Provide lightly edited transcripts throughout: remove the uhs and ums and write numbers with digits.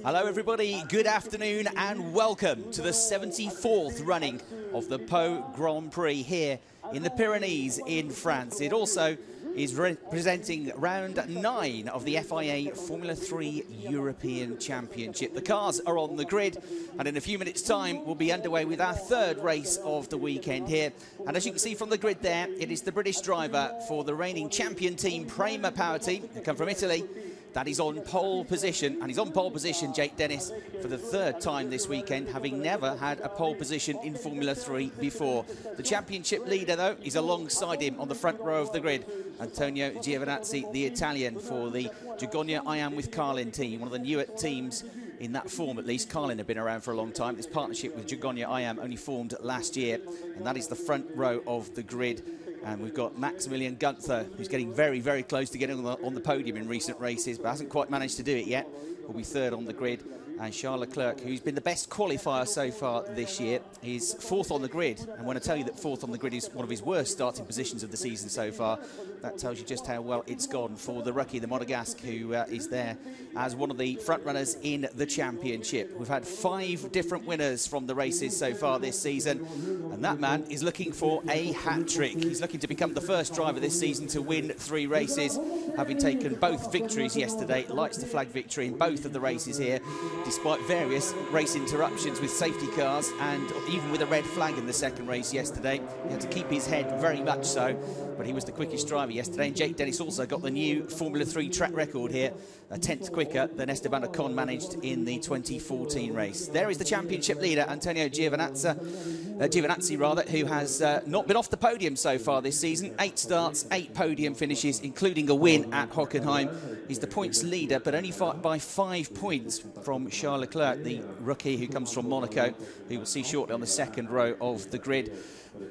Hello everybody, good afternoon and welcome to the 74th running of the Pau Grand Prix here in the Pyrenees in France. It also is representing round 9 of the FIA Formula 3 European Championship. The cars are on the grid and in a few minutes time we'll be underway with our third race of the weekend here. And as you can see from the grid there, it is the British driver for the reigning champion team, Prema Power Team, who come from Italy. That is on pole position, and he's on pole position, Jake Dennis, for the third time this weekend, having never had a pole position in Formula 3 before. The championship leader, though, is alongside him on the front row of the grid, Antonio Giovinazzi, the Italian, for the Giogonia I Am with Carlin team, one of the newer teams in that form at least. Carlin have been around for a long time. This partnership with Giogonia I Am only formed last year, and that is the front row of the grid. And we've got Maximilian Gunther, who's getting very, very close to getting on the podium in recent races, but hasn't quite managed to do it yet. Will be third on the grid. And Charles Leclerc, who's been the best qualifier so far this year, is fourth on the grid. And when I tell you that fourth on the grid is one of his worst starting positions of the season so far, that tells you just how well it's gone for the rookie, the Monegasque, who is there as one of the front runners in the championship. We've had 5 different winners from the races so far this season, and that man is looking for a hat-trick. He's looking to become the first driver this season to win 3 races, having taken both victories yesterday, lights to flag victory in both of the races here, despite various race interruptions with safety cars and even with a red flag in the second race yesterday. He had to keep his head very much so, but he was the quickest driver yesterday. And Jake Dennis also got the new Formula 3 track record here, a 10th quicker than Esteban Ocon managed in the 2014 race. There is the championship leader, Antonio Giovinazzi, who has not been off the podium so far this season. 8 starts, 8 podium finishes, including a win at Hockenheim. He's the points leader, but only by 5 points from Charles Leclerc, the rookie who comes from Monaco, who we'll see shortly on the second row of the grid.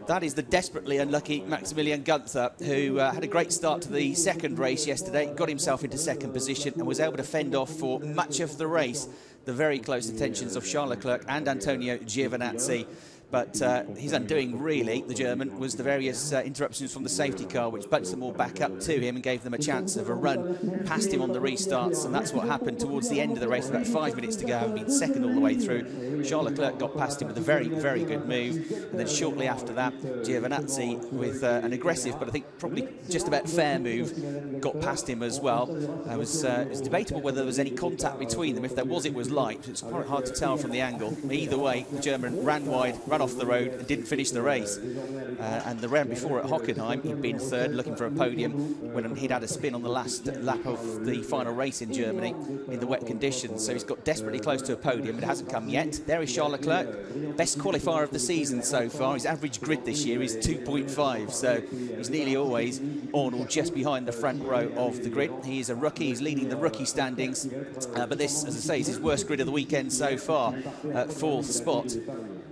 That is the desperately unlucky Maximilian Gunther, who had a great start to the second race yesterday, got himself into second position and was able to fend off for much of the race the very close attentions of Charles Leclerc and Antonio Giovinazzi. But his undoing, really, the German, was the various interruptions from the safety car, which bunched them all back up to him and gave them a chance of a run past him on the restarts. And that's what happened towards the end of the race, about 5 minutes to go, having been second all the way through. Charles Leclerc got past him with a very, very good move. And then shortly after that, Giovinazzi, with an aggressive, but I think probably just about fair move, got past him as well. It was debatable whether there was any contact between them. If there was, it was light. It's quite hard to tell from the angle. Either way, the German ran wide, ran off the road and didn't finish the race. And the round before at Hockenheim, he'd been third, looking for a podium, when he'd had a spin on the last lap of the final race in Germany in the wet conditions. So he's got desperately close to a podium, but it hasn't come yet. There is Charles Leclerc, best qualifier of the season so far. His average grid this year is 2.5, so he's nearly always on or just behind the front row of the grid. He is a rookie, he's leading the rookie standings, but this, as I say, is his worst grid of the weekend so far, at 4th spot.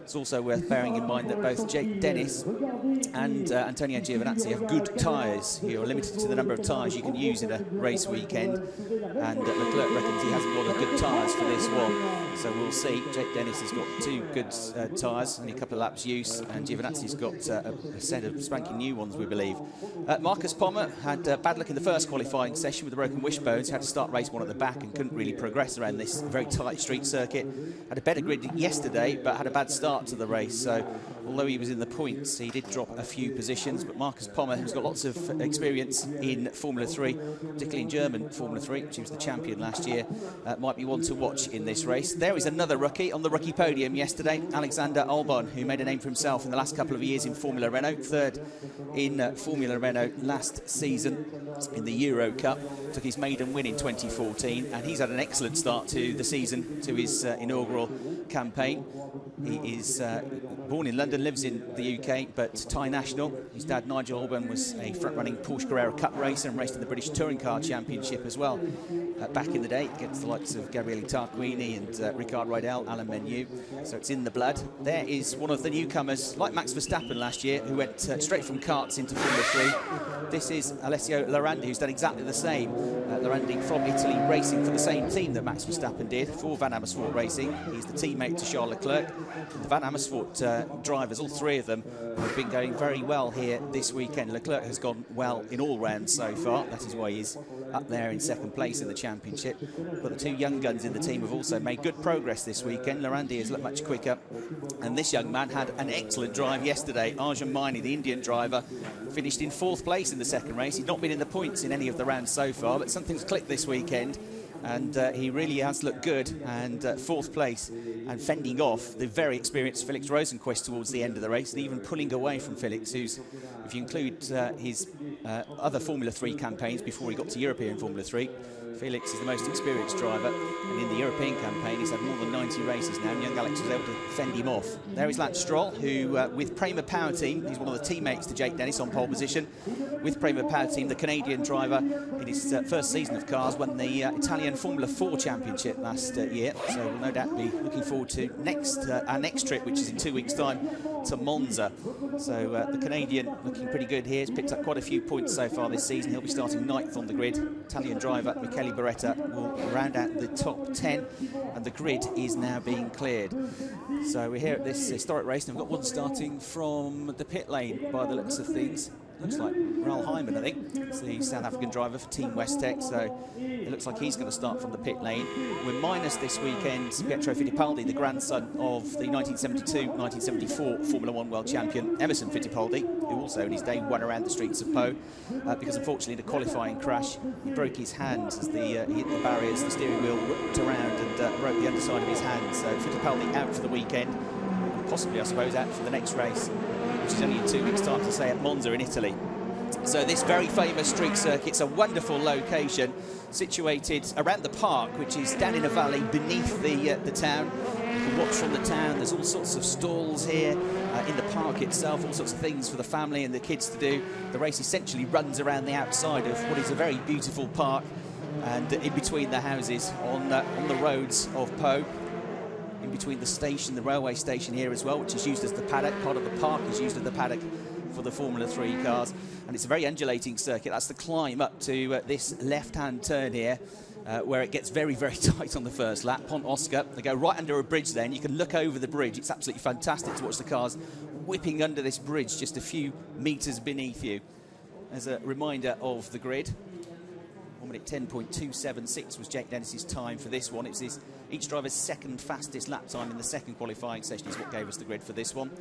It's also worth bearing in mind that both Jake Dennis and Antonio Giovinazzi have good tyres. You're limited to the number of tyres you can use in a race weekend, and Leclerc reckons he hasn't got the good tyres for this one. So we'll see. Jake Dennis has got 2 good tyres, only a couple of laps use, and Giovinazzi's got a set of spanking new ones, we believe. Marcus Pommer had bad luck in the first qualifying session with the broken wishbones. He had to start race 1 at the back and couldn't really progress around this very tight street circuit. Had a better grid yesterday, but had a bad start to the race. So although he was in the points, he did drop a few positions. But Marcus Pommer, who's got lots of experience in Formula 3, particularly in German Formula 3, which he was the champion last year, might be one to watch in this race. There is another rookie on the rookie podium yesterday, Alexander Albon, who made a name for himself in the last couple of years in Formula Renault, third in Formula Renault last season in the Euro Cup, took his maiden win in 2014, and he's had an excellent start to the season, to his inaugural campaign. He is born in London, lives in the UK, but Thai national. His dad, Nigel Albon, was a front-running Porsche Carrera Cup racer and raced in the British Touring Car Championship as well back in the day, against the likes of Gabriele Tarquini and Ricard Rydell, Alain Menu. So it's in the blood. There is one of the newcomers, like Max Verstappen last year, who went straight from karts into Formula 3. This is Alessio Lorandi, who's done exactly the same. Lorandi from Italy, racing for the same team that Max Verstappen did, for Van Amersfoort Racing. He's the teammate to Charles Leclerc. The Van Amersfoort drivers, all 3 of them, have been going very well here this weekend. Leclerc has gone well in all rounds so far. That is why he's up there in second place in the championship. But the two young guns in the team have also made good progress this weekend. Lorandi has looked much quicker, and this young man had an excellent drive yesterday. Arjun Maini, the Indian driver, finished in 4th place in the second race. He'd not been in the points in any of the rounds so far, but something's clicked this weekend, and he really has looked good, and 4th place, and fending off the very experienced Felix Rosenqvist towards the end of the race, and even pulling away from Felix, who's, if you include his other Formula 3 campaigns before he got to European Formula 3, Felix is the most experienced driver, and in the European campaign he's had more than 90 races now, and young Alex was able to fend him off. There is Lance Stroll, who with Prema Power Team, he's one of the teammates to Jake Dennis on pole position. With Prema Power Team, the Canadian driver in his first season of cars won the Italian Formula 4 Championship last year, so we'll no doubt be looking forward to our next trip, which is in 2 weeks' time, to Monza. So the Canadian looking pretty good here. He's picked up quite a few points so far this season. He'll be starting 9th on the grid. Italian driver Michele Beretta will round out the top 10, and the grid is now being cleared. So we're here at this historic race, and we've got one starting from the pit lane by the looks of things. Looks like Ral Hyman, I think. It's the South African driver for Team Westech, so it looks like he's going to start from the pit lane. We're minus this weekend Pietro Fittipaldi, the grandson of the 1972-1974 Formula 1 world champion Emerson Fittipaldi, who also in his day won around the streets of Po, because unfortunately in a qualifying crash he broke his hand as he hit the barriers. The steering wheel whipped around and broke the underside of his hand. So Fittipaldi out for the weekend, possibly I suppose out for the next race, which is only in 2 weeks' time, to say, at Monza in Italy. So this very famous street circuit's a wonderful location, situated around the park, which is down in a valley beneath the town. You can watch from the town. There's all sorts of stalls here in the park itself, all sorts of things for the family and the kids to do. The race essentially runs around the outside of what is a very beautiful park, and in between the houses on the roads of Po. In between the station, the railway station here as well, which is used as the paddock. Part of the park is used as the paddock for the Formula 3 cars, and it's a very undulating circuit. That's the climb up to this left-hand turn here, where it gets very, very tight on the first lap. Pont Oscar, they go right under a bridge there, and you can look over the bridge. It's absolutely fantastic to watch the cars whipping under this bridge just a few metres beneath you. As a reminder of the grid, 1 minute 10.276 was Jake Dennis's time for this one. It was each driver's second fastest lap time in the second qualifying session is what gave us the grid for this one.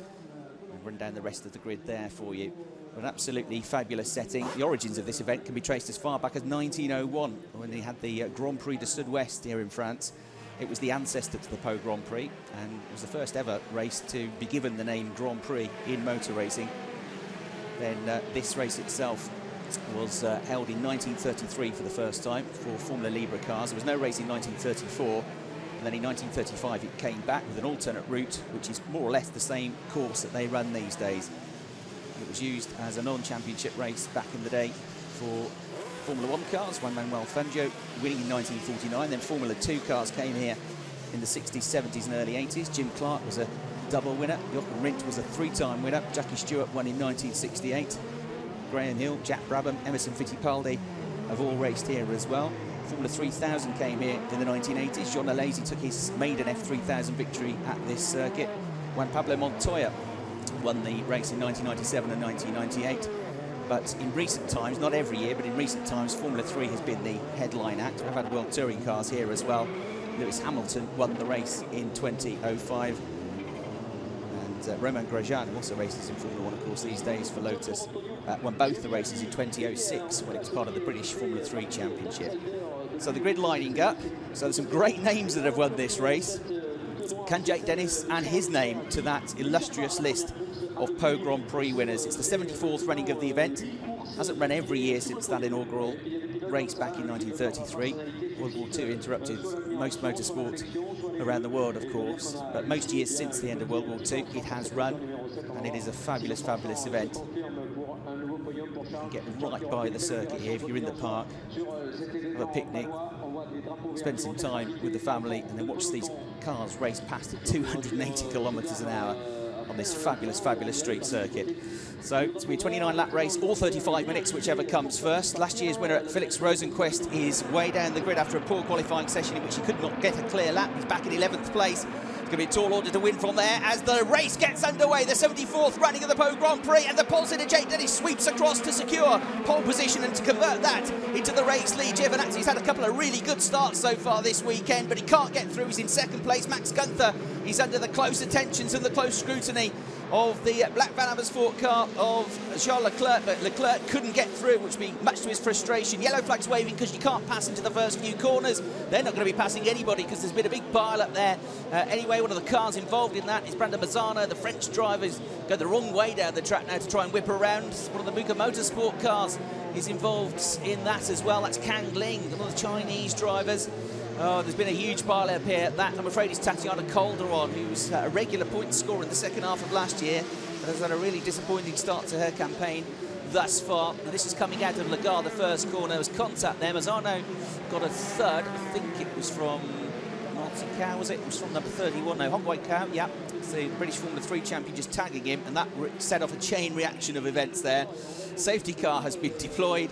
We'll run down the rest of the grid there for you. An absolutely fabulous setting. The origins of this event can be traced as far back as 1901, when they had the Grand Prix de Sud-Ouest here in France. It was the ancestor to the Po Grand Prix, and it was the first ever race to be given the name Grand Prix in motor racing. Then this race itself was held in 1933 for the first time for Formula Libre cars. There was no race in 1934, and then in 1935 it came back with an alternate route, which is more or less the same course that they run these days. It was used as a non-championship race back in the day for Formula 1 cars. Juan Manuel Fangio winning in 1949. Then Formula 2 cars came here in the 60s, 70s and early 80s. Jim Clark was a double winner. Jochen Rindt was a 3-time winner. Jackie Stewart won in 1968. Graham Hill, Jack Brabham, Emerson Fittipaldi have all raced here as well. Formula 3000 came here in the 1980s. John Alesi took his maiden F3000 victory at this circuit. Juan Pablo Montoya won the race in 1997 and 1998. But in recent times, not every year, but in recent times, Formula 3 has been the headline act. We've had World Touring cars here as well. Lewis Hamilton won the race in 2005. And Romain Grosjean, who also races in Formula 1, of course, these days for Lotus, won both the races in 2006 when it was part of the British Formula 3 Championship. So the grid lining up. So there's some great names that have won this race. Can Jake Dennis add his name to that illustrious list of Po Grand Prix winners? It's the 74th running of the event. Hasn't run every year since that inaugural race back in 1933. World War II interrupted most motorsport around the world, of course, but most years since the end of World War II it has run, and it is a fabulous, fabulous event. You can get right by the circuit here if you're in the park, have a picnic, spend some time with the family, and then watch these cars race past at 280 kilometres an hour on this fabulous, fabulous street circuit. So it's going to be a 29-lap race, all 35 minutes, whichever comes first. Last year's winner, Felix Rosenqvist, is way down the grid after a poor qualifying session in which he could not get a clear lap. He's back in 11th place. Going to be a tall order to win from there as the race gets underway. The 74th running of the Pau Grand Prix, and the pulse in Jake Dennis sweeps across to secure pole position and to convert that into the race lead. Giovinazzi's had a couple of really good starts so far this weekend, but he can't get through. He's in second place. Max Gunther, he's under the close attentions and the close scrutiny of the black Van Amersfoort car of Charles Leclerc, but Leclerc couldn't get through, which would be much to his frustration. Yellow flag's waving because you can't pass into the first few corners. They're not going to be passing anybody because there's been a big pile up there. Anyway, one of the cars involved in that is Brandon Mazzano. The French drivers go the wrong way down the track now to try and whip around. One of the Muka Motorsport cars is involved in that as well. That's Kang Ling, one of the Chinese drivers. Oh, there's been a huge pile up here. That, I'm afraid, is Tatiana Calderon, who's a regular point scorer in the second half of last year, but has had a really disappointing start to her campaign thus far. And this is coming out of Lagarde, the first corner. There was contact there. Mazzano got a third. I think it was from Martin Cow, was it? It was from number 31. No, Hong Wei Cow, yeah. It's the British Formula 3 champion just tagging him, and that set off a chain reaction of events there. Safety car has been deployed.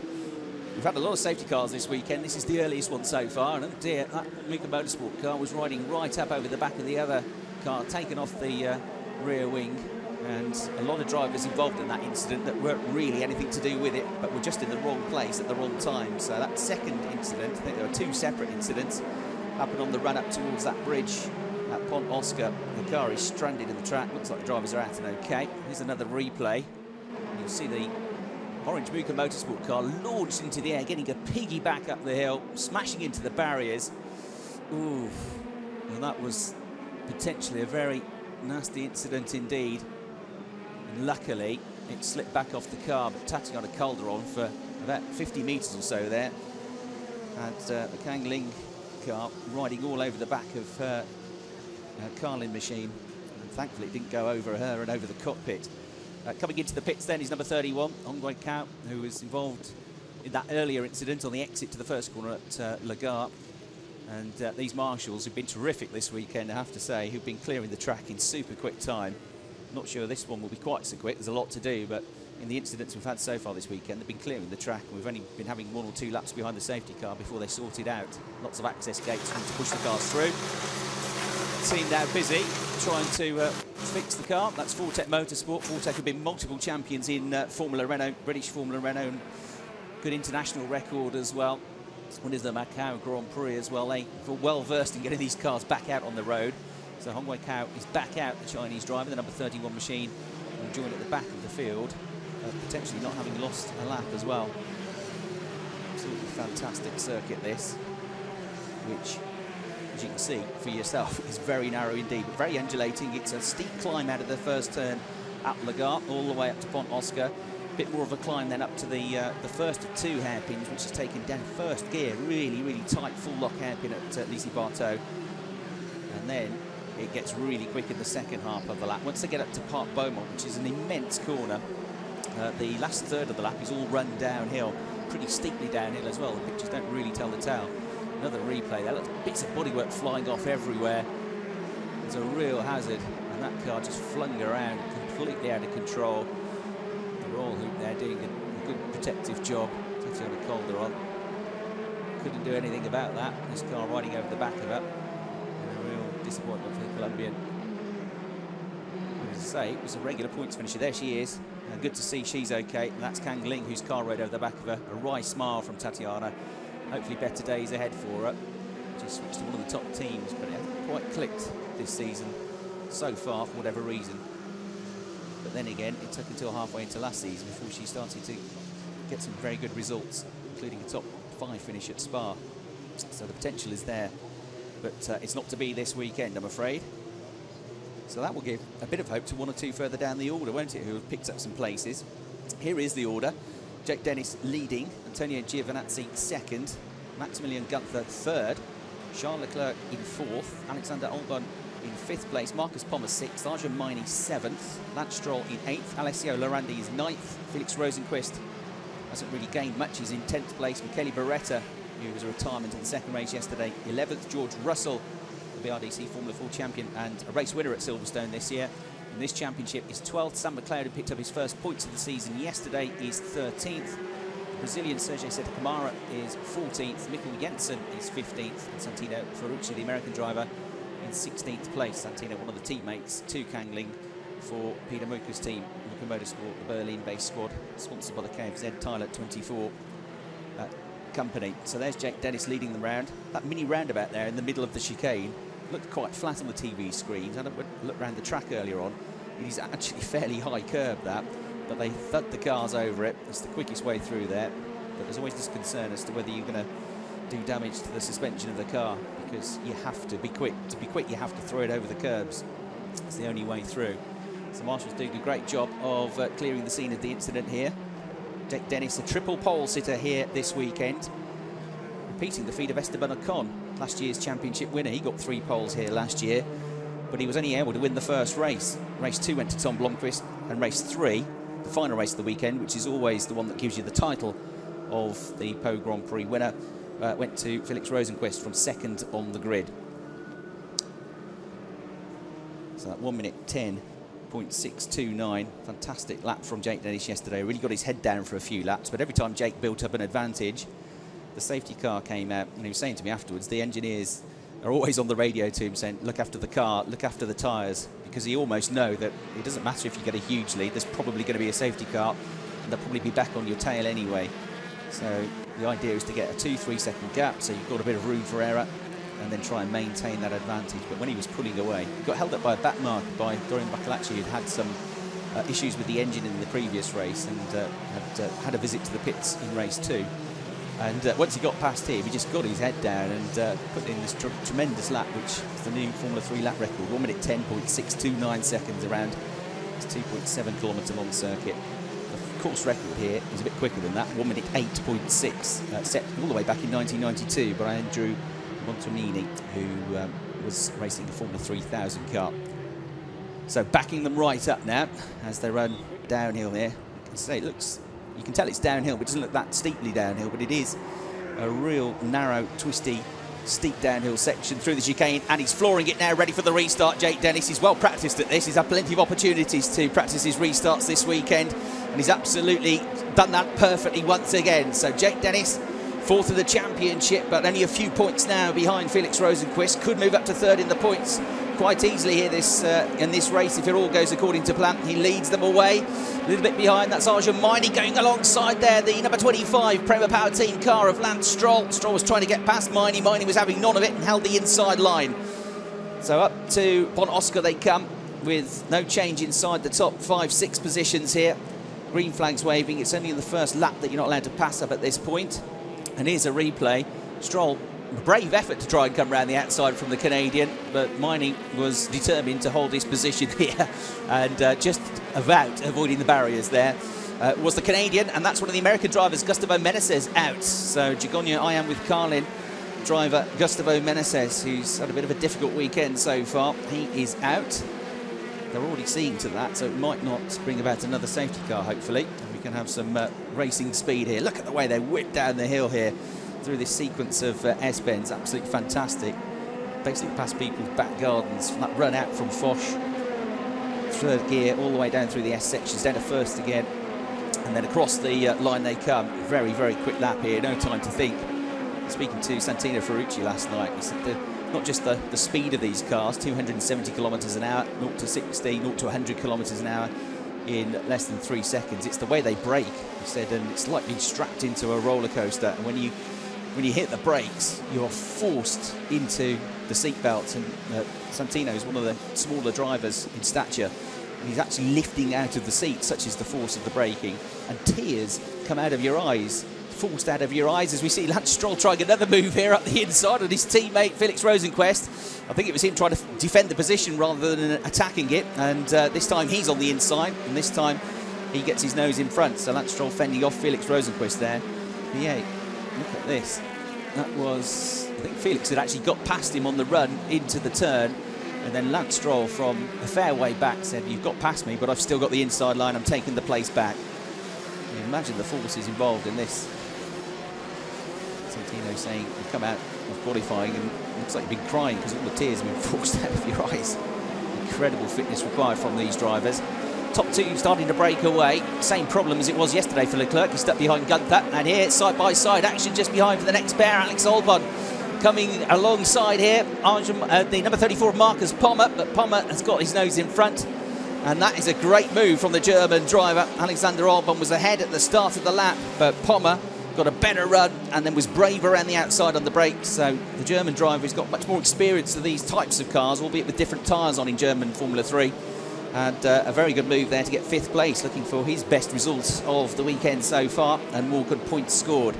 We've had a lot of safety cars this weekend. This is the earliest one so far, and oh dear, that Muka Motorsport car was riding right up over the back of the other car, taken off the rear wing, and a lot of drivers involved in that incident that weren't really anything to do with it, but were just in the wrong place at the wrong time. So that second incident, I think there were two separate incidents, happened on the run up towards that bridge at Pont Oscar. The car is stranded in the track. Looks like the drivers are out and okay. Here's another replay. You'll see the orange Muka Motorsport car launched into the air, getting a piggyback up the hill, smashing into the barriers. Ooh, and that was potentially a very nasty incident indeed. And luckily, it slipped back off the car, but Tatiana Calderon for about 50 metres or so there. And the Kang Ling car riding all over the back of her Carlin machine. And thankfully, it didn't go over her and over the cockpit. Coming into the pits then is number 31, Hong Wei Cow, who was involved in that earlier incident on the exit to the first corner at Lagarde. And these marshals have been terrific this weekend, I have to say, who've been clearing the track in super quick time. Not sure this one will be quite so quick, there's a lot to do, but in the incidents we've had so far this weekend, they've been clearing the track, and we've only been having 1 or 2 laps behind the safety car before they sort it out. Lots of access gates to push the cars through. Team now busy trying to fix the car. That's Fortec Motorsport. Fortec have been multiple champions in Formula Renault, British Formula Renault, and good international record as well. One is the Macau Grand Prix as well. They were well versed in getting these cars back out on the road. So Hong Wei Cow is back out, the Chinese driver, the number 31 machine, will join at the back of the field, potentially not having lost a lap as well. Absolutely fantastic circuit this, which, as you can see for yourself, is very narrow indeed, but very undulating. It's a steep climb out of the first turn at Lagarde, all the way up to Pont Oscar. A bit more of a climb then up to the first of 2 hairpins, which is taken down first gear. Really, really tight full lock hairpin at Lizy-Barteau. And then it gets really quick in the second half of the lap. Once they get up to Parc Beaumont, which is an immense corner, the last third of the lap is all run downhill, pretty steeply downhill as well. The pictures don't really tell the tale. Another replay there, look, bits of bodywork flying off everywhere. There's a real hazard, and that car just flung around, completely out of control. The Royal Hoop there doing a good protective job. Tatiana Calderon couldn't do anything about that. This car riding over the back of it. And a real disappointment for the Colombian. As I say, it was a regular points finisher. There she is. Good to see she's okay. And that's Kang Ling, whose car rode over the back of her. A wry smile from Tatiana. Hopefully better days ahead for her. She switched to one of the top teams, but it hasn't quite clicked this season so far for whatever reason. But then again, it took until halfway into last season before she started to get some very good results, including a top 5 finish at Spa. So the potential is there, but it's not to be this weekend, I'm afraid. So that will give a bit of hope to 1 or 2 further down the order, won't it, who have picked up some places. Here is the order. Jake Dennis leading, Antonio Giovinazzi second, Maximilian Gunther third, Charles Leclerc in 4th, Alexander Albon in 5th place, Marcus Pommer 6th, Arjun Maini 7th, Lance Stroll in 8th, Alessio Lorandi is 9th, Felix Rosenqvist hasn't really gained much, he's in 10th place, Michele Beretta, who was a retirement in the second race yesterday, 11th, George Russell, the BRDC Formula 4 champion and a race winner at Silverstone this year. In this championship is 12th. Sam McLeod, who picked up his first points of the season yesterday, is 13th. The Brazilian Sergio Seta Camara is 14th. Mikkel Jensen is 15th. And Santino Ferrucci, the American driver, in 16th place. Santino, one of the teammates to Kangling for Peter Muka's team, Muka Motorsport, the Berlin-based squad, sponsored by the KFZ Tyler 24 company. So there's Jake Dennis leading the round. That mini roundabout there in the middle of the chicane looked quite flat on the TV screens. I looked around the track earlier on. It is actually fairly high curb, that, but they thud the cars over it. It's the quickest way through there. But there's always this concern as to whether you're going to do damage to the suspension of the car, because you have to be quick. To be quick, you have to throw it over the curbs. It's the only way through. So Marshall's doing a great job of clearing the scene of the incident here. Jake Dennis, a triple pole sitter here this weekend, repeating the feat of Esteban Ocon, last year's championship winner. He got 3 poles here last year, but he was only able to win the first race. Race 2 went to Tom Blomqvist, and race 3, the final race of the weekend, which is always the one that gives you the title of the Pau Grand Prix winner, went to Felix Rosenqvist from 2nd on the grid. So that 1 minute 10.629, fantastic lap from Jake Dennis yesterday. Really got his head down for a few laps, but every time Jake built up an advantage, the safety car came out, and he was saying to me afterwards, the engineers are always on the radio to him saying, look after the car, look after the tyres, because he almost know that it doesn't matter if you get a huge lead, there's probably going to be a safety car, and they'll probably be back on your tail anyway. So the idea is to get a 2-3 second gap, so you've got a bit of room for error, and then try and maintain that advantage. But when he was pulling away, he got held up by a back mark by Dorian Bacalacci, who'd had some issues with the engine in the previous race, and had a visit to the pits in race 2. And once he got past him, he just got his head down and put in this tremendous lap, which is the new Formula 3 lap record, 1 minute 10.629 seconds around this 2.7 kilometre long circuit. The course record here is a bit quicker than that, 1 minute 8.6, set all the way back in 1992 by Andrew Montomini, who was racing the Formula 3000 car. So backing them right up now as they run downhill here. You can say it looks, you can tell it's downhill, but it doesn't look that steeply downhill, but it is a real narrow, twisty, steep downhill section through the chicane, and he's flooring it now, ready for the restart. Jake Dennis is well practiced at this. He's had plenty of opportunities to practice his restarts this weekend, and he's absolutely done that perfectly once again. So Jake Dennis, 4th of the championship, but only a few points now behind Felix Rosenqvist. Could move up to 3rd in the points quite easily here in this race if it all goes according to plan. He leads them away. A little bit behind, that's Arjun Maini going alongside there, the number 25 Prema Power Team car of Lance Stroll. Stroll was trying to get past Maini. Maini was having none of it and held the inside line. So up to Pont Oscar they come with no change inside the top 5-6 positions here. Green flags waving. It's only in the first lap that you're not allowed to pass up at this point. And here's a replay. Stroll, a brave effort to try and come around the outside from the Canadian, but Maini was determined to hold his position here and just about avoiding the barriers there. Was the Canadian, and that's one of the American drivers, Gustavo Meneses, out. So Gigonia, I am with Carlin. Driver Gustavo Meneses, who's had a bit of a difficult weekend so far, he is out. They're already seeing to that, so it might not bring about another safety car, hopefully. And we can have some racing speed here. Look at the way they whip down the hill here through this sequence of S-bends. Absolutely fantastic. Basically past people's back gardens. From that run out from Foch, 3rd gear, all the way down through the S sections, down to 1st again. And then across the line they come. Very, very quick lap here, no time to think. Speaking to Santino Ferrucci last night, he said not just the speed of these cars, 270 kilometres an hour, 0 to 60, 0 to 100 kilometres an hour in less than 3 seconds. It's the way they brake, he said, and it's like being strapped into a roller coaster. And when you hit the brakes, you're forced into the seat belts. And Santino is one of the smaller drivers in stature, and he's actually lifting out of the seat, such is the force of the braking. And tears come out of your eyes, forced out of your eyes, as we see Lance Stroll trying another move here up the inside on his teammate Felix Rosenqvist. I think it was him trying to defend the position rather than attacking it, and this time he's on the inside, and this time he gets his nose in front. So Lance Stroll fending off Felix Rosenqvist there. V8, look at this. That was, I think Felix had actually got past him on the run into the turn, and then Lance Stroll from a fair way back said, you've got past me, but I've still got the inside line, I'm taking the place back. You imagine the forces involved in this. Santino saying you come out of qualifying and it looks like you've been crying because all the tears have been forced out of your eyes. Incredible fitness required from these drivers. Top 2 starting to break away. Same problem as it was yesterday for Leclerc. He's stuck behind Gunther, and here side by side action just behind for the next pair. Alex Albon coming alongside here, the number 34 Marcus Pommer, but Pommer has got his nose in front, and that is a great move from the German driver. Alexander Albon was ahead at the start of the lap, but Pommer got a better run and then was brave around the outside on the brakes. So the German driver has got much more experience of these types of cars, albeit with different tyres on in German Formula 3. And a very good move there to get 5th place, looking for his best results of the weekend so far, and more good points scored.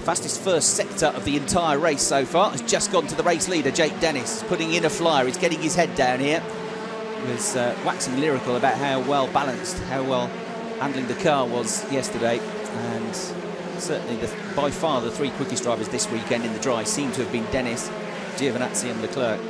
Fastest first sector of the entire race so far has just gone to the race leader, Jake Dennis, putting in a flyer. He's getting his head down here. He was waxing lyrical about how well balanced, how well handling the car was yesterday. And certainly by far the 3 quickest drivers this weekend in the dry seem to have been Dennis, Giovinazzi and Leclerc.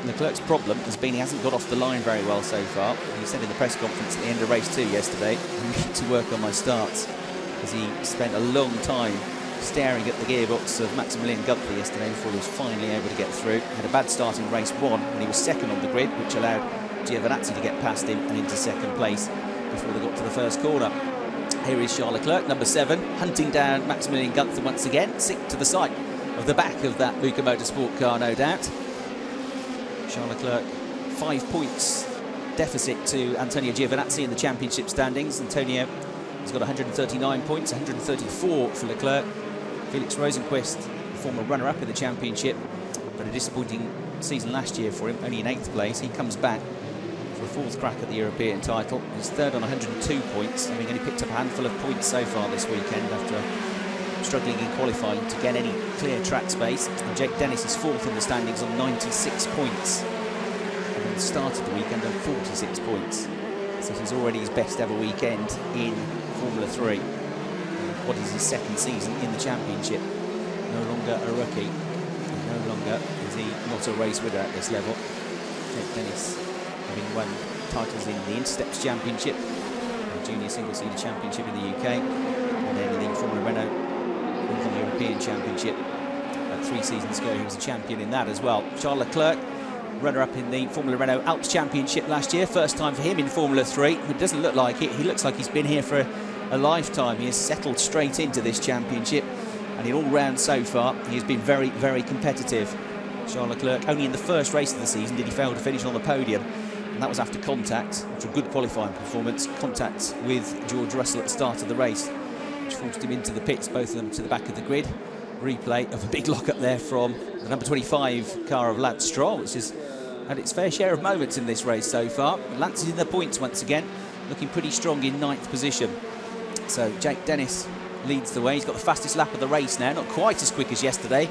Leclerc's problem has been he hasn't got off the line very well so far. He said in the press conference at the end of race 2 yesterday, I need to work on my starts, because he spent a long time staring at the gearbox of Maximilian Gunther yesterday before he was finally able to get through. Had a bad start in race 1 when he was second on the grid, which allowed Giovinazzi to get past him and into second place before they got to the first corner. Here is Charles Leclerc, number 7, hunting down Maximilian Gunther once again, sick to the sight of the back of that Luca Motorsport car, no doubt. Charles Leclerc, 5 points deficit to Antonio Giovinazzi in the championship standings. Antonio has got 139 points, 134 for Leclerc. Felix Rosenqvist, former runner-up in the championship, but a disappointing season last year for him, only in 8th place. He comes back for a 4th crack at the European title. He's 3rd on 102 points, having only picked up a handful of points so far this weekend after struggling in qualifying to get any clear track space. And Jake Dennis is 4th in the standings on 96 points. And started the weekend on 46 points. So this is already his best ever weekend in Formula 3. What is his 2nd season in the championship? No longer a rookie. No longer is he not a race winner at this level. Jake Dennis having won titles in the Intersteps Championship, the Junior Single Seater Championship in the UK, and then the Formula Renault the European Championship 3 seasons ago. He was a champion in that as well. Charles Leclerc, runner-up in the Formula Renault Alps Championship last year. First time for him in Formula 3. It doesn't look like it. He looks like he's been here for a lifetime. He has settled straight into this championship, and in all rounds so far he has been very, very competitive. Charles Leclerc, only in the first race of the season did he fail to finish on the podium, and that was after contact, after a good qualifying performance, contact with George Russell at the start of the race, which forced him into the pits, both of them to the back of the grid. Replay of a big lock-up there from the number 25 car of Lance Stroll, which has had its fair share of moments in this race so far. Lance is in the points once again, looking pretty strong in 9th position. So Jake Dennis leads the way. He's got the fastest lap of the race now, not quite as quick as yesterday,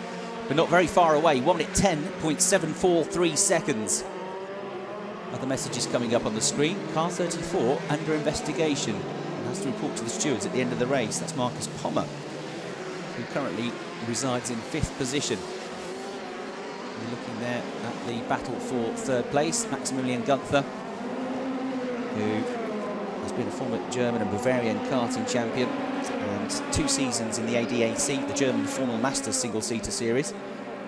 but not very far away. 1 minute 10.743 seconds. Other messages coming up on the screen. Car 34 under investigation and has to report to the stewards at the end of the race. That's Marcus Pommer, who currently resides in 5th position. We're looking there at the battle for 3rd place. Maximilian Gunther, who has been a former German and Bavarian karting champion, and 2 seasons in the ADAC, the German Formula Masters single-seater series,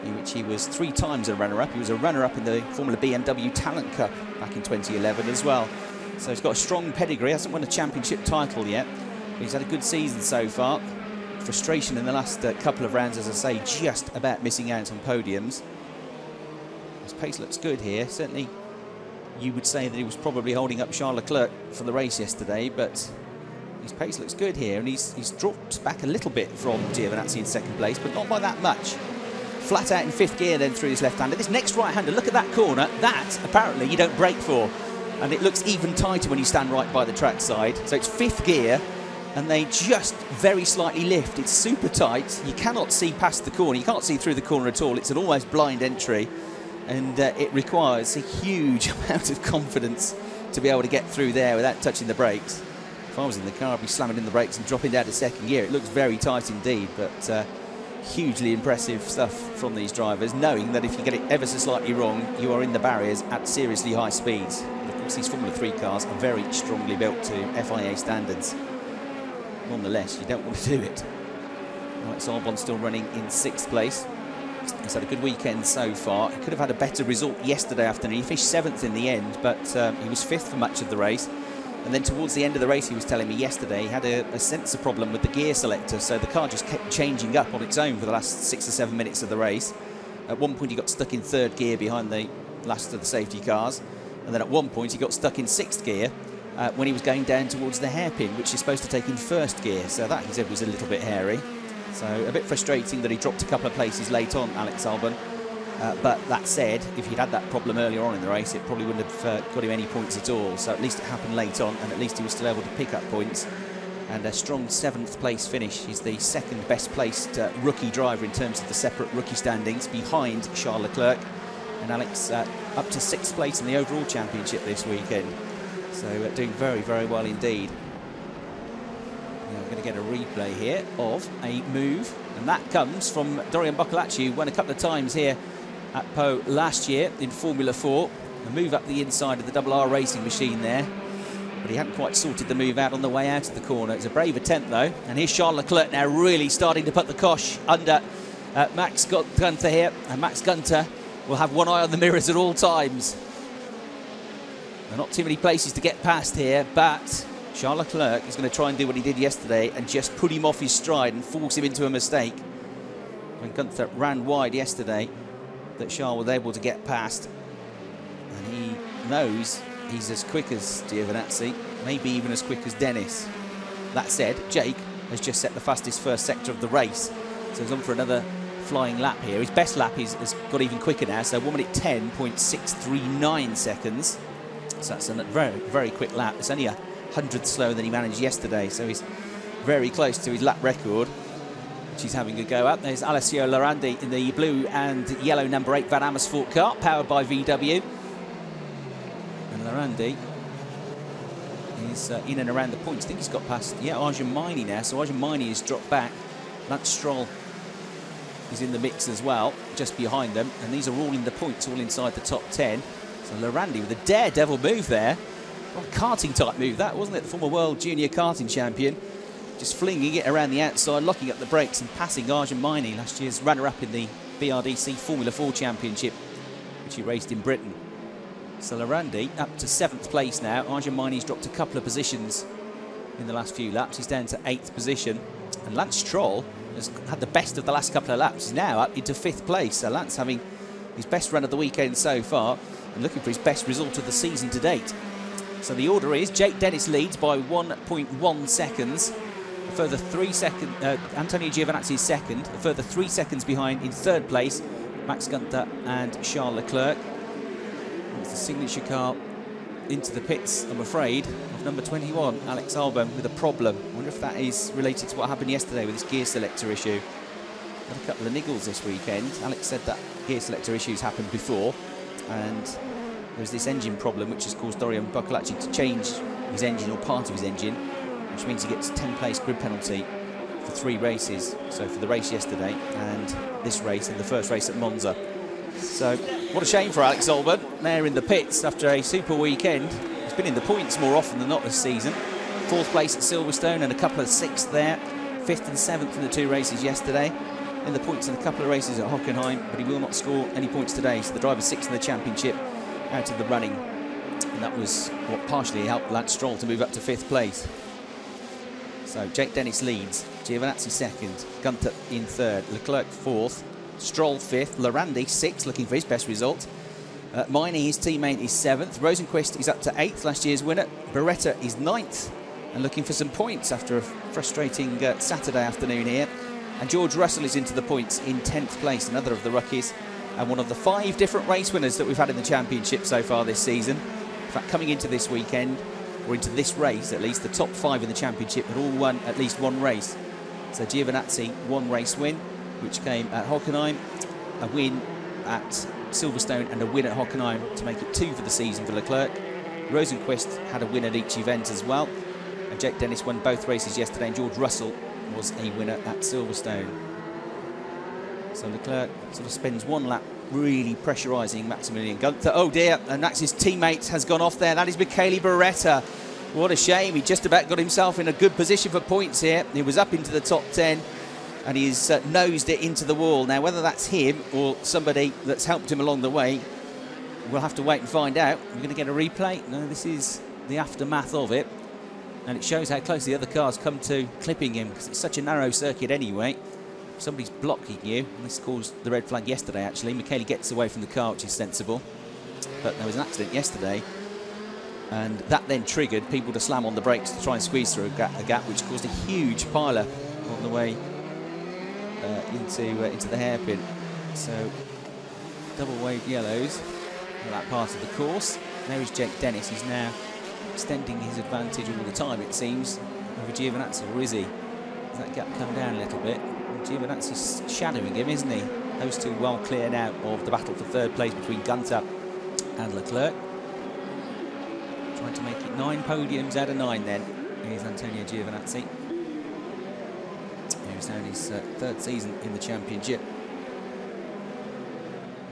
in which he was 3 times a runner-up. He was a runner-up in the Formula BMW Talent Cup back in 2011 as well. So he's got a strong pedigree. Hasn't won a championship title yet, but he's had a good season so far. Frustration in the last couple of rounds, as I say, just about missing out on podiums. His pace looks good here. Certainly you would say that he was probably holding up Charles Leclerc for the race yesterday, but his pace looks good here, and he's dropped back a little bit from Giovinazzi in 2nd place, but not by that much. Flat out in 5th gear then through his left-hander. This next right-hander, look at that corner. That, apparently, you don't brake for, and it looks even tighter when you stand right by the track side. So it's 5th gear, and they just very slightly lift. It's super tight. You cannot see past the corner. You can't see through the corner at all. It's an almost blind entry, and it requires a huge amount of confidence to be able to get through there without touching the brakes. If I was in the car, I'd be slamming in the brakes and dropping down to 2nd gear. It looks very tight indeed, but hugely impressive stuff from these drivers, knowing that if you get it ever so slightly wrong, you are in the barriers at seriously high speeds. Of course, these Formula 3 cars are very strongly built to FIA standards. Nonetheless, you don't want to do it. Alex Albon still running in 6th place. He's had a good weekend so far. He could have had a better result yesterday afternoon. He finished 7th in the end, but he was 5th for much of the race. And then towards the end of the race, he was telling me yesterday, he had a sensor problem with the gear selector, so the car just kept changing up on its own for the last 6 or 7 minutes of the race. At one point, he got stuck in 3rd gear behind the last of the safety cars, and then at one point, he got stuck in 6th gear when he was going down towards the hairpin, which is supposed to take in 1st gear. So that, he said, was a little bit hairy. So a bit frustrating that he dropped a couple of places late on, Alex Albon. But that said, if he'd had that problem earlier on in the race, it probably wouldn't have got him any points at all. So at least it happened late on, and at least he was still able to pick up points. And a strong 7th place finish. He's the 2nd best placed rookie driver in terms of the separate rookie standings, behind Charles Leclerc. And Alex up to 6th place in the overall championship this weekend. So doing very, very well indeed. Now we're going to get a replay here of a move, and that comes from Dorian Boccolacci, who won a couple of times here at Pau last year in Formula 4. A move up the inside of the RR Racing machine there, but he hadn't quite sorted the move out on the way out of the corner. It's a brave attempt though, and here's Charles Leclerc now really starting to put the cosh under Max Gunther here, and Max Gunther will have one eye on the mirrors at all times. There are not too many places to get past here, but Charles Leclerc is going to try and do what he did yesterday and just put him off his stride and force him into a mistake. When Gunther ran wide yesterday, that Charles was able to get past, and he knows he's as quick as Giovinazzi, maybe even as quick as Dennis. That said, Jake has just set the fastest first sector of the race, so he's on for another flying lap here. His best lap has got even quicker now, so 1 minute 10.639 seconds. So that's a very, very quick lap. It's only 100th slower than he managed yesterday, so he's very close to his lap record, which he's having a go at. There's Alessio Lorandi in the blue and yellow number 8 Van Amersfoort car, powered by VW. And Lorandi is in and around the points. I think he's got past, Arjun Miney now. So Arjun Miney has dropped back. Lance Stroll is in the mix as well, just behind them. And these are all in the points, all inside the top 10. So Lorandi with a daredevil move there. Well, karting type move that, wasn't it? The former world junior karting champion. Just flinging it around the outside, locking up the brakes and passing Arjun Miney, last year's runner-up in the BRDC Formula 4 Championship, which he raced in Britain. So Lorandi up to 7th place now. Arjun Miney's dropped a couple of positions in the last few laps. He's down to 8th position. And Lance Stroll has had the best of the last couple of laps. He's now up into 5th place. So Lance having his best run of the weekend so far and looking for his best result of the season to date. So the order is Jake Dennis leads by 1.1 seconds. A further 3 seconds, Antonio Giovinazzi is 2nd. A further 3 seconds behind in 3rd place, Max Gunther and Charles Leclerc. It's the signature car into the pits, I'm afraid, of number 21, Alex Albon, with a problem. I wonder if that is related to what happened yesterday with his gear selector issue. Had a couple of niggles this weekend. Alex said that gear selector issues happened before, and there's this engine problem which has caused Dorian Boccolacci to change his engine or part of his engine, which means he gets a 10-place grid penalty for 3 races. So for the race yesterday and this race and the first race at Monza. So what a shame for Alex Albon. There in the pits after a super weekend. He's been in the points more often than not this season. 4th place at Silverstone and a couple of 6th there. 5th and 7th in the 2 races yesterday. In the points in a couple of races at Hockenheim, but he will not score any points today. So the driver's 6th in the championship, out of the running. And that was what partially helped Lance Stroll to move up to 5th place. So Jake Dennis leads, Giovinazzi 2nd, Gunther in 3rd, Leclerc 4th, Stroll 5th, Lorandi 6th, looking for his best result. Miney, his teammate, is 7th. Rosenquist is up to 8th, last year's winner. Beretta is 9th and looking for some points after a frustrating Saturday afternoon here. And George Russell is into the points in 10th place, another of the rookies, and one of the 5 different race winners that we've had in the championship so far this season. In fact, coming into this weekend, or into this race at least, the top 5 in the championship had all won at least 1 race. So Giovinazzi, 1 race win, which came at Hockenheim, a win at Silverstone and a win at Hockenheim to make it 2 for the season for Leclerc. Rosenquist had a win at each event as well, and Jake Dennis won both races yesterday, and George Russell was a winner at Silverstone. So Leclerc sort of spends 1 lap really pressurising Maximilian Gunther. Oh dear, and Max's teammate has gone off there. That is Michele Beretta. What a shame. He just about got himself in a good position for points here. He was up into the top 10 and he's nosed it into the wall. Now, whether that's him or somebody that's helped him along the way, we'll have to wait and find out. We're going to get a replay. No, this is the aftermath of it, and it shows how close the other cars come to clipping him, because it's such a narrow circuit anyway. If somebody's blocking you, and this caused the red flag yesterday actually. Michele gets away from the car, which is sensible, but there was an accident yesterday, and that then triggered people to slam on the brakes to try and squeeze through a gap, which caused a huge pileup on the way into the hairpin. So double wave yellows for that part of the course. There is Jake Dennis, who's now extending his advantage all the time, it seems, over Giovinazzi, or is he? Does that gap come down a little bit? Giovinazzi's shadowing him, isn't he? Those two well cleared out of the battle for third place between Gunter and Leclerc. Trying to make it 9 podiums out of 9 then. Here's Antonio Giovinazzi. He's now in his third season in the championship.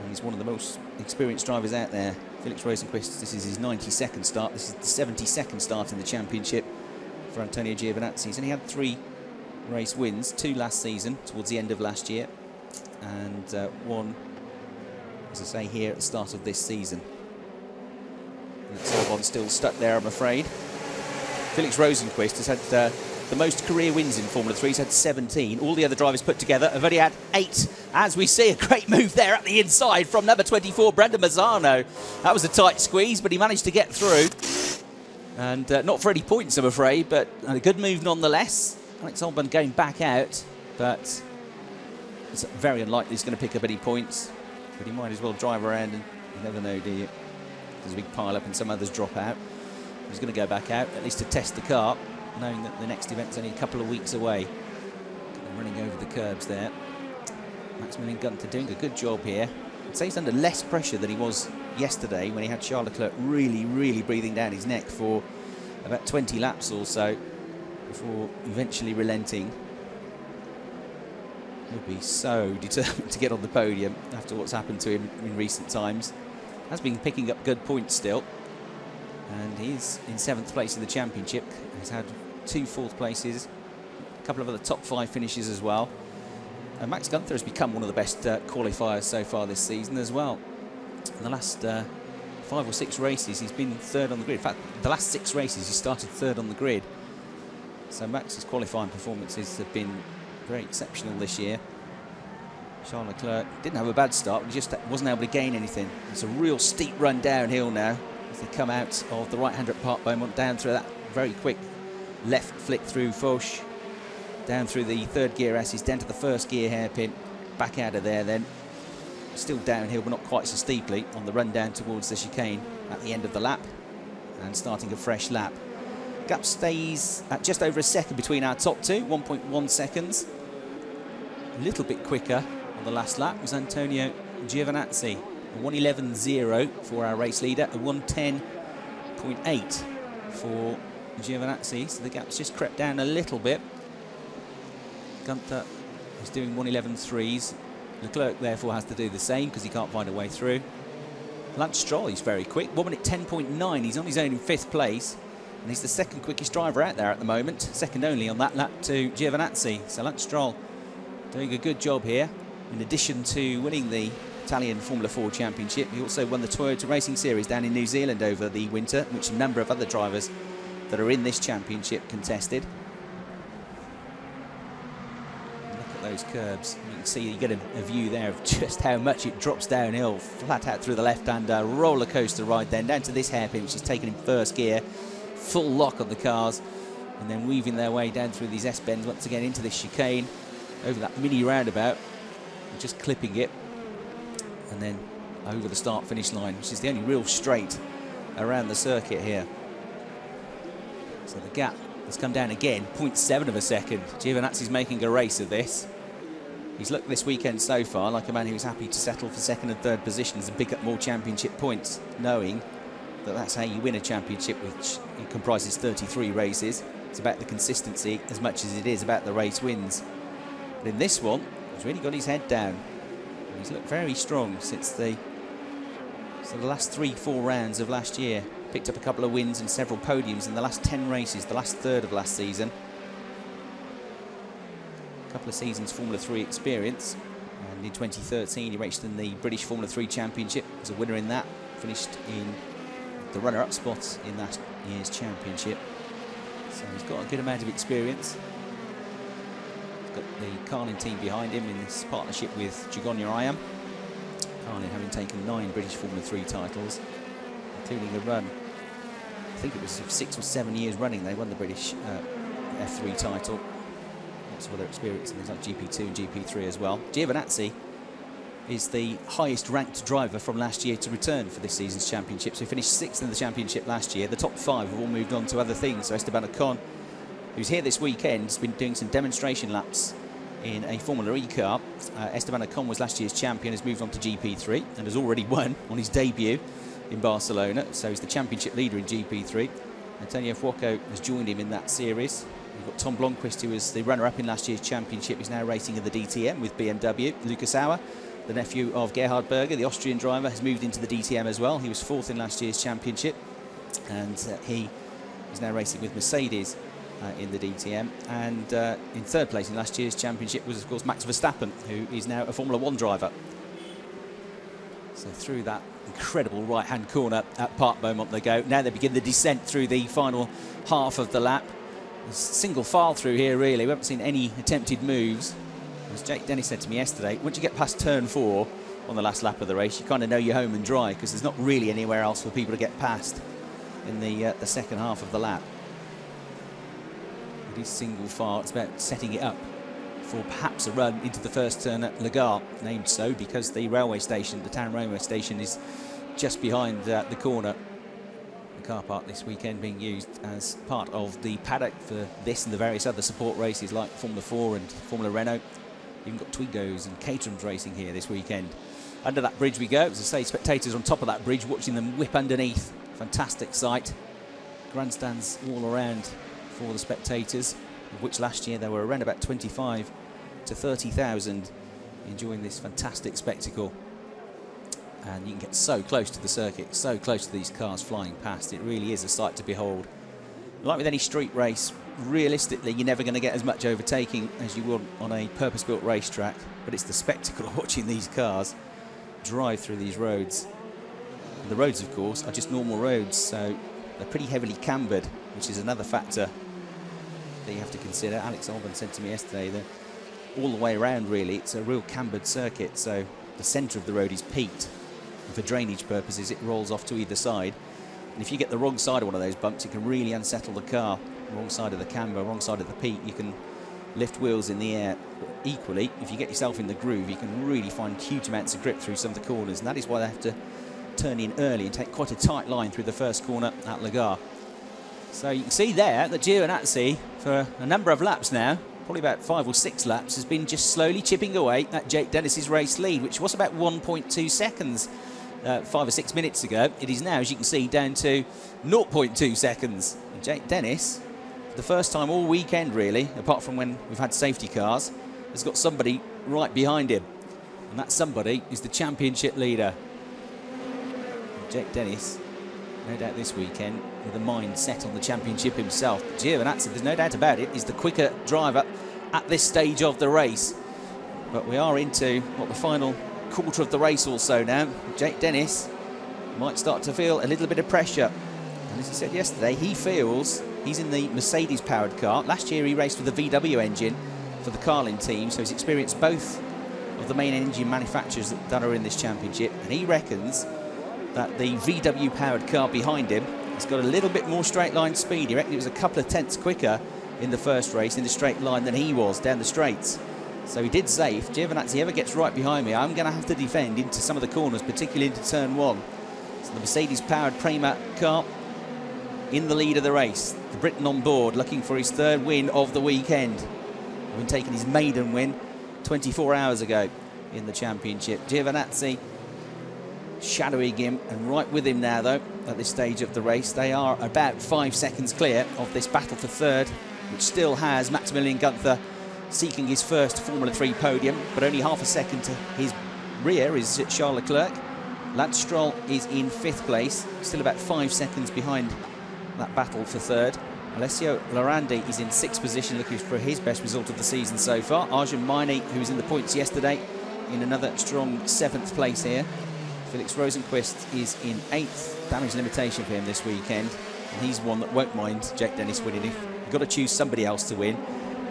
And he's one of the most experienced drivers out there. Felix Rosenqvist, this is his 92nd start. This is the 72nd start in the championship for Antonio Giovinazzi. He's only had 3 race wins, 2 last season towards the end of last year, and 1, as I say, here at the start of this season. And Albon still stuck there, I'm afraid. Felix Rosenqvist has had the most career wins in Formula 3. He's had 17. All the other drivers put together have only had 8. As we see, a great move there at the inside from number 24, Brandon Mazzano. That was a tight squeeze, but he managed to get through. And not for any points, I'm afraid, but a good move nonetheless. Alex Albon going back out, but it's very unlikely he's going to pick up any points. But he might as well drive around, and you never know, do you? There's a big pile up and some others drop out. He's going to go back out, at least to test the car, knowing that the next event's only a couple of weeks away. Running over the curbs there. Maximilian Gunter doing a good job here. I'd say he's under less pressure than he was yesterday when he had Charles Leclerc really breathing down his neck for about 20 laps or so before eventually relenting. He'll be so determined to get on the podium after what's happened to him in recent times. Has been picking up good points still, and he's in 7th place in the championship. He's had 2 4th places, a couple of other top 5 finishes as well. And Max Gunther has become one of the best qualifiers so far this season as well. In the last 5 or 6 races, he's been 3rd on the grid. In fact, the last 6 races, he started 3rd on the grid. So Max's qualifying performances have been very exceptional this year. Charles Leclerc didn't have a bad start, but he just wasn't able to gain anything. It's a real steep run downhill now as they come out of the right-hander at Park Beaumont, down through that very quick left flick through Foch, down through the 3rd gear S's, down to the 1st gear hairpin, back out of there then. Still downhill, but not quite so steeply, on the run down towards the chicane at the end of the lap, and starting a fresh lap. Gap stays at just over a second between our top 2, 1.1 seconds. A little bit quicker on the last lap was Antonio Giovinazzi. A 1:11.0 for our race leader, a 1:10.8 for Giovinazzi, so the gap's just crept down a little bit. Gunther is doing 1:11.3s. Leclerc therefore has to do the same because he can't find a way through. Lance Stroll is very quick, 1:10.9. He's on his own in 5th place, and he's the 2nd quickest driver out there at the moment, second only on that lap to Giovinazzi. So Lance Stroll doing a good job here. In addition to winning the Italian Formula 4 Championship, he also won the Toyota Racing Series down in New Zealand over the winter, which a number of other drivers that are in this championship contested. Look at those curbs. You can see, you get a view there of just how much it drops downhill, flat out through the left-hander, roller coaster ride then down to this hairpin, which is taken in 1st gear, full lock on the cars, and then weaving their way down through these S-bends once again into this chicane, over that mini roundabout, just clipping it, and then over the start-finish line, which is the only real straight around the circuit here. So the gap has come down again, 0.7 of a second. Giovinazzi's making a race of this. He's looked this weekend so far like a man who's happy to settle for 2nd and 3rd positions and pick up more championship points, knowing that that's how you win a championship, which comprises 33 races. It's about the consistency as much as it is about the race wins. But in this one, he's really got his head down. He's looked very strong since the last 3-4 rounds of last year. Picked up a couple of wins and several podiums in the last 10 races, the last third of last season. A couple of seasons Formula 3 experience. And in 2013 he raced in the British Formula 3 Championship. Was a winner in that. Finished in the runner-up spot in that year's championship. So he's got a good amount of experience. He's got the Carlin team behind him in this partnership with Jagonia Iam. Carlin having taken 9 British Formula 3 titles, including a run, I think it was 6 or 7 years running, they won the British F3 title. Lots of other experience in things like GP2 and GP3 as well. Giovinazzi is the highest ranked driver from last year to return for this season's championship. So he finished 6th in the championship last year. The top 5 have all moved on to other things. So Esteban Ocon, who's here this weekend, has been doing some demonstration laps in a Formula E car. Esteban Ocon was last year's champion, has moved on to GP3 and has already won on his debut in Barcelona. So he's the championship leader in GP3. Antonio Fuoco has joined him in that series. We've got Tom Blomqvist, who was the runner-up in last year's championship, is now racing in the DTM with BMW. Lucas Auer, the nephew of Gerhard Berger, the Austrian driver, has moved into the DTM as well. He was 4th in last year's championship, and he is now racing with Mercedes in the DTM. And in 3rd place in last year's championship was, of course, Max Verstappen, who is now a Formula 1 driver. So through that incredible right-hand corner at Park Beaumont they go. Now they begin the descent through the final half of the lap. There's single file through here, really. We haven't seen any attempted moves. As Jake Dennis said to me yesterday, once you get past turn 4 on the last lap of the race, you kind of know you're home and dry, because there's not really anywhere else for people to get past in the second half of the lap. It is single file. It's about setting it up for perhaps a run into the first turn at Le Gare, named so because the railway station, the town railway station, is just behind the corner. The car park this weekend being used as part of the paddock for this and the various other support races like Formula 4 and Formula Renault. Even got Twingos and Caterhams racing here this weekend. Under that bridge we go. As I say, spectators on top of that bridge watching them whip underneath. Fantastic sight. Grandstands all around for the spectators, of which last year there were around about 25 to 30,000 enjoying this fantastic spectacle. And you can get so close to the circuit, so close to these cars flying past. It really is a sight to behold. Like with any street race, realistically you're never going to get as much overtaking as you would on a purpose-built racetrack, but it's the spectacle of watching these cars drive through these roads. And the roads, of course, are just normal roads, so they're pretty heavily cambered, which is another factor that you have to consider. Alex Albon said to me yesterday that all the way around, really, it's a real cambered circuit, so the centre of the road is peaked. And for drainage purposes, it rolls off to either side. And if you get the wrong side of one of those bumps, it can really unsettle the car. Wrong side of the camber, wrong side of the peak, you can lift wheels in the air. But equally, if you get yourself in the groove, you can really find huge amounts of grip through some of the corners, and that is why they have to turn in early and take quite a tight line through the first corner at Le Gare. So you can see there that Giovinazzi, for a number of laps now, probably about 5 or 6 laps, has been just slowly chipping away at Jake Dennis's race lead, which was about 1.2 seconds 5 or 6 minutes ago. It is now, as you can see, down to 0.2 seconds. And Jake Dennis, for the first time all weekend really, apart from when we've had safety cars, has got somebody right behind him. And that somebody is the championship leader. Jake Dennis, no doubt this weekend, with a mind set on the championship himself. But Giovinazzi, there's no doubt about it, is the quicker driver at this stage of the race. But we are into, what, the final quarter of the race also now. Jake Dennis might start to feel a little bit of pressure. And as he said yesterday, he feels he's in the Mercedes-powered car. Last year he raced with the VW engine for the Carlin team, so he's experienced both of the main engine manufacturers that are in this championship. And he reckons that the VW-powered car behind him has got a little bit more straight-line speed. He reckoned it was a couple of tenths quicker in the first race in the straight line than he was down the straights. So he did say, if Giovinazzi ever gets right behind me, I'm going to have to defend into some of the corners, particularly into turn 1. So the Mercedes-powered Prema car in the lead of the race. The Briton on board, looking for his 3rd win of the weekend. Having taken his maiden win 24 hours ago in the championship. Giovinazzi shadowing him, and right with him now, though, at this stage of the race. They are about 5 seconds clear of this battle for 3rd, which still has Maximilian Gunther seeking his first Formula 3 podium, but only half a second to his rear is Charles Leclerc. Lance Stroll is in 5th place, still about 5 seconds behind that battle for 3rd. Alessio Lorandi is in 6th position, looking for his best result of the season so far. Arjun Maini, who was in the points yesterday, in another strong 7th place here. Felix Rosenqvist is in 8th. Damage limitation for him this weekend. And he's one that won't mind Jake Dennis winning. If you've got to choose somebody else to win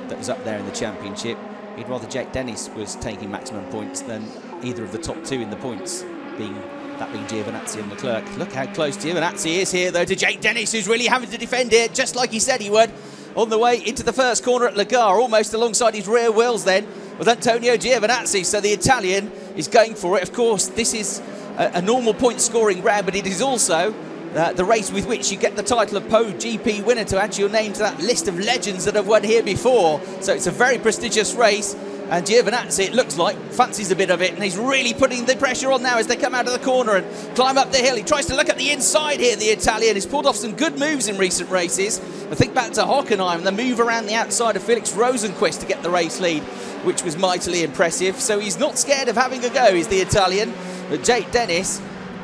that was up there in the championship, he'd rather Jake Dennis was taking maximum points than either of the top 2 in the points, being Giovinazzi and Leclerc. Look how close Giovinazzi is here, though, to Jake Dennis, who's really having to defend it, just like he said he would, on the way into the first corner at Lagar, almost alongside his rear wheels then, with Antonio Giovinazzi. So the Italian is going for it. Of course, this is a normal point-scoring round, but it is also the race with which you get the title of Po GP winner, to add your name to that list of legends that have won here before. So it's a very prestigious race. And Giovinazzi, it looks like, fancies a bit of it, and he's really putting the pressure on now as they come out of the corner and climb up the hill. He tries to look at the inside here, the Italian. He's pulled off some good moves in recent races. I think back to Hockenheim and the move around the outside of Felix Rosenqvist to get the race lead, which was mightily impressive. So he's not scared of having a go, is the Italian. But Jake Dennis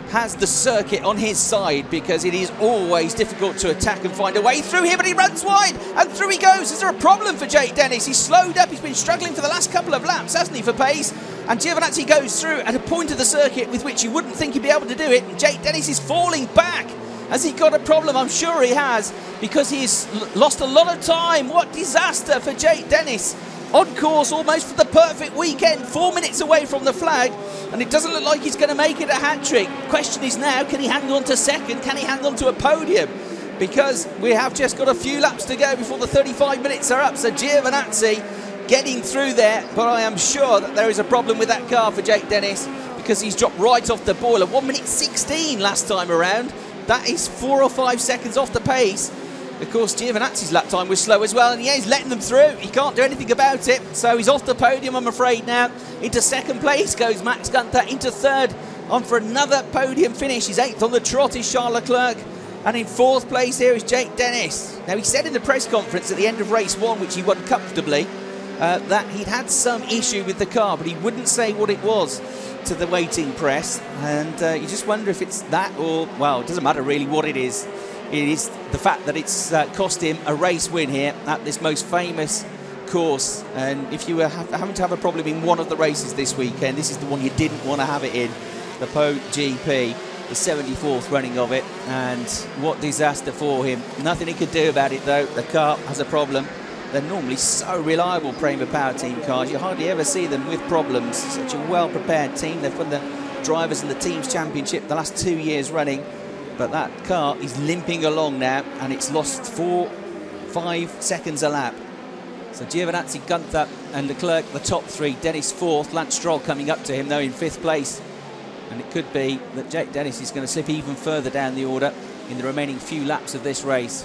has the circuit on his side, because it is always difficult to attack and find a way through here, but he runs wide and through he goes. Is there a problem for Jake Dennis? He's slowed up, he's been struggling for the last couple of laps, hasn't he, for pace? And Giovinazzi goes through at a point of the circuit with which you wouldn't think he'd be able to do it, and Jake Dennis is falling back. Has he got a problem? I'm sure he has, because he's lost a lot of time. What disaster for Jake Dennis. On course almost for the perfect weekend, 4 minutes away from the flag, and it doesn't look like he's going to make it a hat-trick. Question is now, can he hang on to second? Can he hang on to a podium? Because we have just got a few laps to go before the 35 minutes are up. So Giovinazzi getting through there, but I am sure that there is a problem with that car for Jake Dennis, because he's dropped right off the boiler. 1 minute 16 last time around. That is 4 or 5 seconds off the pace. Of course, Giovinazzi's lap time was slow as well, and yeah, he's letting them through. He can't do anything about it, so he's off the podium, I'm afraid, now. Into second place goes Max Gunther, into third, on for another podium finish. He's 8th on the trot is Charles Leclerc, and in 4th place here is Jake Dennis. Now, he said in the press conference at the end of race 1, which he won comfortably, that he'd had some issue with the car, but he wouldn't say what it was to the waiting press, and you just wonder if it's that or, well, it doesn't matter really what it is. It is the fact that it's cost him a race win here at this most famous course. And if you were having to have a problem in one of the races this weekend, this is the one you didn't want to have it in, the Po GP, the 74th running of it. And what disaster for him. Nothing he could do about it, though. The car has a problem. They're normally so reliable, Prema Power Team cars. You hardly ever see them with problems. Such a well-prepared team. They've won the Drivers' and the Teams Championship the last 2 years running. But that car is limping along now, and it's lost 4-5 seconds a lap. So Giovinazzi, Gunther and Leclerc, the top 3. Dennis 4th, Lance Stroll coming up to him, though, in 5th place. And it could be that Jake Dennis is going to slip even further down the order in the remaining few laps of this race.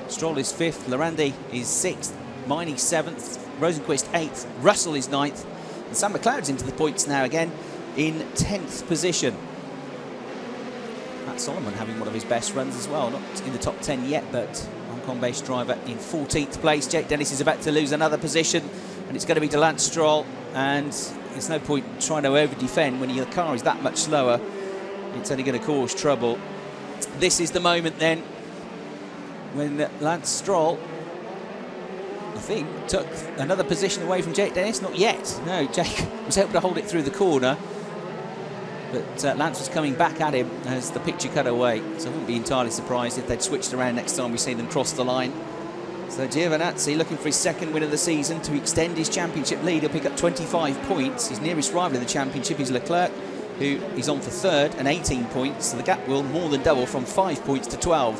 Stroll is 5th, Lorandi is 6th, Miney 7th, Rosenqvist 8th, Russell is 9th. And Sam McLeod's into the points now again in 10th position. Solomon having one of his best runs as well, not in the top 10 yet, but Hong Kong-based driver in 14th place. Jake Dennis is about to lose another position, and it's going to be to Lance Stroll, and there's no point trying to over-defend when your car is that much slower. It's only going to cause trouble. This is the moment then when Lance Stroll, I think, took another position away from Jake Dennis. Not yet. No, Jake was able to hold it through the corner, but Lance was coming back at him as the picture cut away. So I wouldn't be entirely surprised if they'd switched around next time we see them cross the line. So Giovinazzi looking for his 2nd win of the season to extend his championship lead. He'll pick up 25 points. His nearest rival in the championship is Leclerc, who is on for 3rd and 18 points. So the gap will more than double from 5 points to 12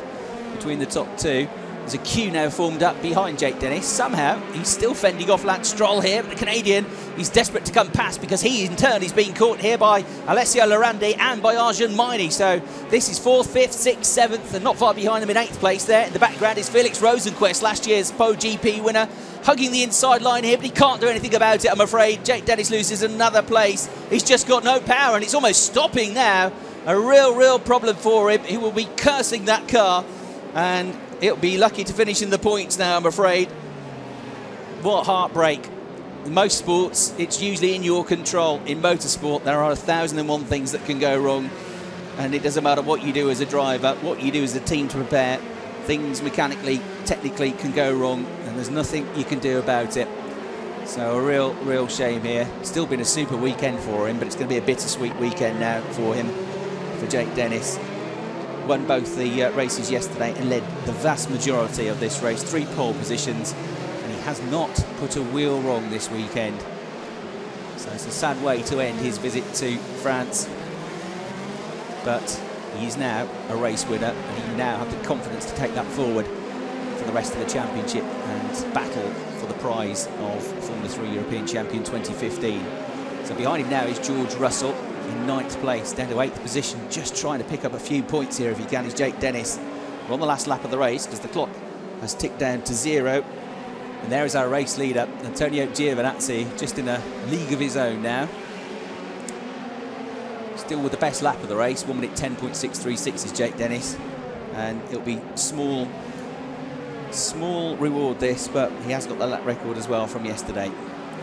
between the top 2. There's a queue now formed up behind Jake Dennis. Somehow, he's still fending off Lance Stroll here. But the Canadian, he's desperate to come past because he, in turn, is being caught here by Alessio Lorandi and by Arjun Maini. So this is 4th, 5th, 6th, 7th, and not far behind them in 8th place there. In the background is Felix Rosenqvist, last year's Po GP winner, hugging the inside line here, but he can't do anything about it, I'm afraid. Jake Dennis loses another place. He's just got no power, and it's almost stopping now. A real problem for him. He will be cursing that car, and he'll be lucky to finish in the points now, I'm afraid. What heartbreak. In most sports, it's usually in your control. In motorsport, there are 1,001 things that can go wrong, and it doesn't matter what you do as a driver, what you do as a team to prepare. Things mechanically, technically can go wrong, and there's nothing you can do about it. So a real shame here. Still been a super weekend for him, but it's going to be a bittersweet weekend now for him. for Jake Dennis. Won both the races yesterday and led the vast majority of this race. 3 pole positions, and he has not put a wheel wrong this weekend. So it's a sad way to end his visit to France. But he's now a race winner, and he now has the confidence to take that forward for the rest of the championship and battle for the prize of Formula 3 European Champion 2015. So behind him now is George Russell in 9th place, down to 8th position, just trying to pick up a few points here if he can, is Jake Dennis. We're on the last lap of the race because the clock has ticked down to 0. And there is our race leader, Antonio Giovinazzi, just in a league of his own now. Still with the best lap of the race, 1 minute 10.636 is Jake Dennis. And it'll be small reward this, but he has got the lap record as well from yesterday.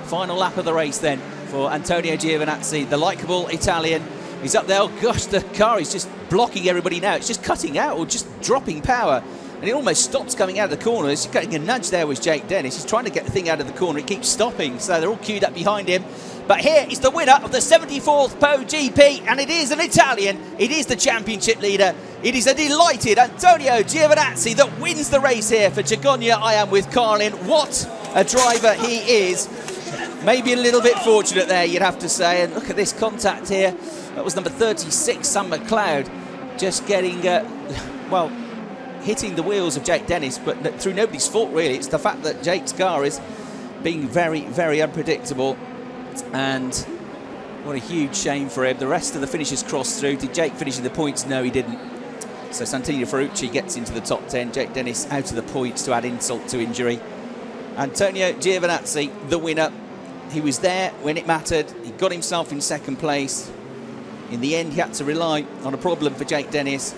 Final lap of the race then for Antonio Giovinazzi, the likeable Italian. He's up there. Oh gosh, the car is just blocking everybody now. It's just cutting out or just dropping power. And it almost stops coming out of the corner. He's getting a nudge there with Jake Dennis. He's trying to get the thing out of the corner. It keeps stopping, so they're all queued up behind him. But here is the winner of the 74th Po GP, and it is an Italian. It is the championship leader. It is a delighted Antonio Giovinazzi that wins the race here for Jagonia. I am with Carlin. What a driver he is. Maybe a little bit fortunate there, you'd have to say. And look at this contact here. That was number 36, Sam McLeod, just getting, well, hitting the wheels of Jake Dennis, but through nobody's fault, really. It's the fact that Jake's car is being very, very unpredictable. And what a huge shame for him. The rest of the finishers crossed through. Did Jake finish in the points? No, he didn't. So Santino Ferrucci gets into the top 10. Jake Dennis out of the points to add insult to injury. Antonio Giovinazzi, the winner. He was there when it mattered. He got himself in 2nd place. In the end, he had to rely on a problem for Jake Dennis.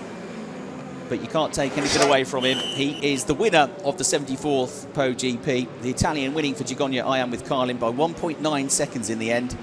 But you can't take anything away from him. He is the winner of the 74th Po GP. The Italian winning for Jagonia I am with Carlin by 1.9 seconds in the end.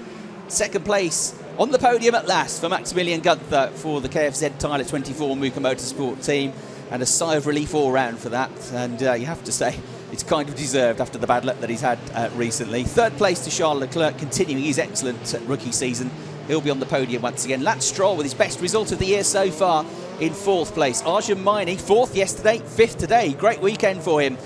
2nd place on the podium at last for Maximilian Gunther for the KFZ Tyler 24 Muka Motorsport team. And a sigh of relief all round for that. And you have to say, it's kind of deserved after the bad luck that he's had recently. 3rd place to Charles Leclerc, continuing his excellent rookie season. He'll be on the podium once again. Lance Stroll with his best result of the year so far in 4th place. Arjun Maini, 4th yesterday, 5th today. Great weekend for him,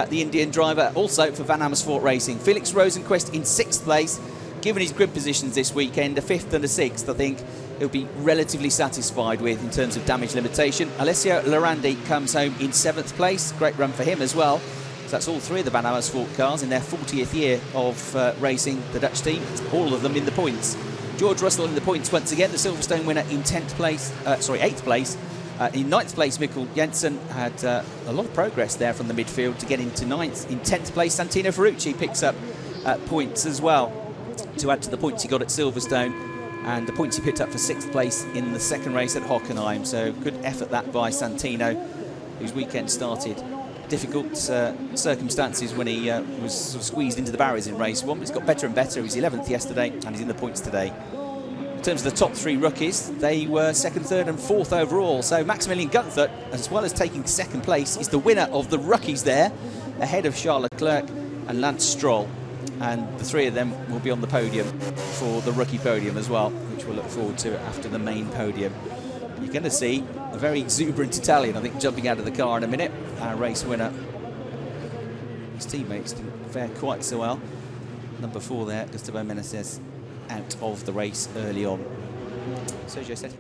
the Indian driver. Also for Van Amersfoort Racing. Felix Rosenquist in 6th place. Given his grid positions this weekend, a 5th and a 6th, I think he'll be relatively satisfied with in terms of damage limitation. Alessio Lorandi comes home in 7th place. Great run for him as well. So that's all 3 of the Van Amersfoort cars in their 40th year of racing the Dutch team. All of them in the points. George Russell in the points once again. The Silverstone winner in 8th place. In 9th place, Mikkel Jensen had a lot of progress there from the midfield to get into 9th. In 10th place, Santino Ferrucci picks up points as well to add to the points he got at Silverstone, and the points he picked up for 6th place in the 2nd race at Hockenheim. So good effort that by Santino, whose weekend started difficult circumstances when he was sort of squeezed into the barriers in race 1. He's got better and better. He was 11th yesterday and he's in the points today. In terms of the top 3 rookies, they were 2nd, 3rd and 4th overall. So Maximilian Gunther, as well as taking 2nd place, is the winner of the rookies there, ahead of Charles Leclerc and Lance Stroll. And the 3 of them will be on the podium for the rookie podium as well, which we'll look forward to after the main podium. You're going to see a very exuberant Italian, I think, jumping out of the car in a minute. Our race winner. His teammates didn't fare quite so well. Number 4 there, Gustavo Meneses, out of the race early on. Sergio Sette